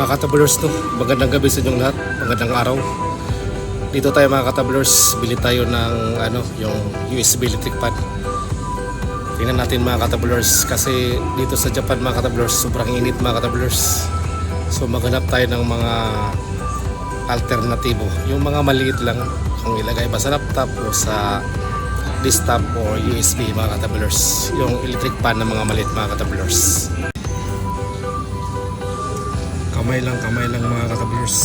Mga katablers, no, magandang gabi sa inyong lahat, magandang araw. Dito tayo mga katablers, bili tayo ng yung USB electric fan. Tingnan natin mga katablers, kasi dito sa Japan mga katablers, sobrang init mga katablers. So maghanap tayo ng mga alternatibo, yung mga maliit lang, kung ilagay ba sa laptop o sa desktop o USB mga katablers, yung electric fan ng mga maliit mga katablers. Kamay lang mga katablers.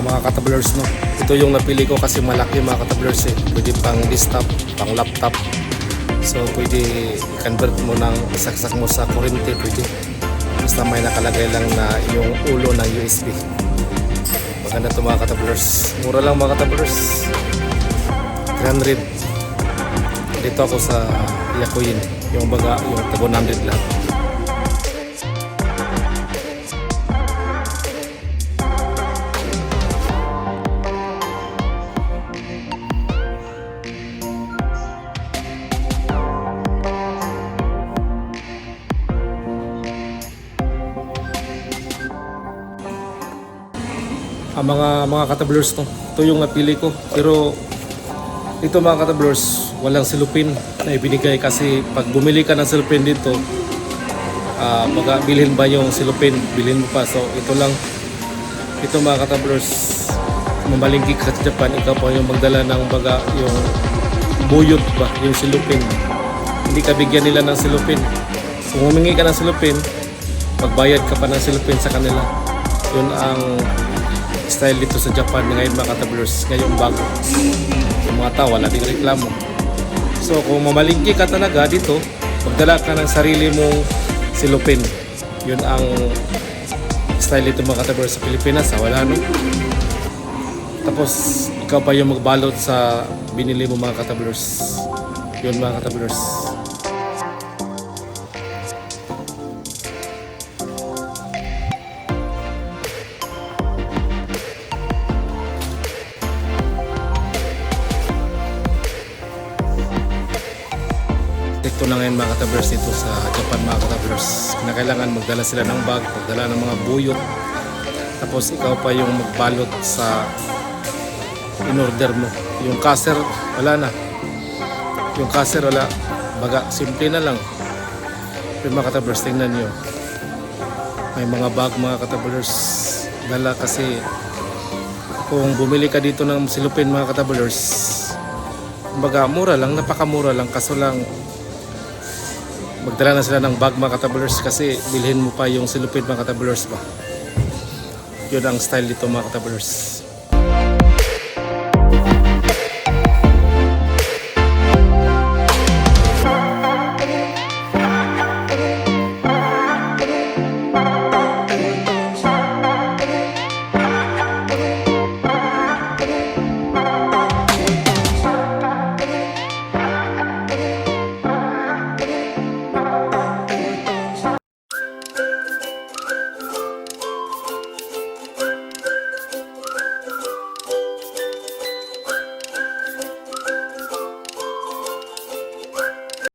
Mga katablers, no, ito yung napili ko kasi malaki mga katablers pwede pang desktop, pang laptop. So pwede i-convert mo ng isaksak mo sa kuryente, pwede basta may nakalagay lang na yung ulo ng USB. Maganda to mga katablers, mura lang mga katablers, 300. Dito ako sa Yakuyin, yung baga yung tag 100 lang. Mga katablers, no, ito yung napili ko, pero ito mga katablers walang silupin na ibinigay, kasi pag bumili ka ng silupin dito, baga bilhin ba yung silupin, bilhin mo pa. So ito lang, ito mga katablers, mamalingki ka sa Japan, ikaw pa yung magdala ng baga yung buyot ba, yung silupin, hindi ka bigyan nila ng silupin. Kung humingi ka ng silupin, magbayad ka pa ng silupin sa kanila. Yun ang style dito sa Japan ngayon mga katablers, ngayong bago. Yung mga tao wala ding reklamo. So kung mamalingki ka talaga dito, magdala ka ng sarili mong silupin. Yun ang style dito mga katablers sa Pilipinas, wala, no? Tapos ikaw pa yung magbalot sa binili mo mga katablers. Yun mga katablers. Ito na ngayon mga katablers dito sa Japan mga katablers. Kinakailangan magdala sila ng bag, magdala ng mga buyot. Tapos ikaw pa yung magbalot sa in-order mo. Yung cashier, wala na. Yung cashier, wala. Baga, simple na lang. Pero mga katablers, tingnan nyo. May mga bag mga katablers dala, kasi kung bumili ka dito ng silupin mga katablers, baga mura lang, napakamura lang. Kaso lang magdala na sila ng bag mga katablers, kasi bilhin mo pa yung silupin mga katablers ba. Yun ang style dito mga katablers.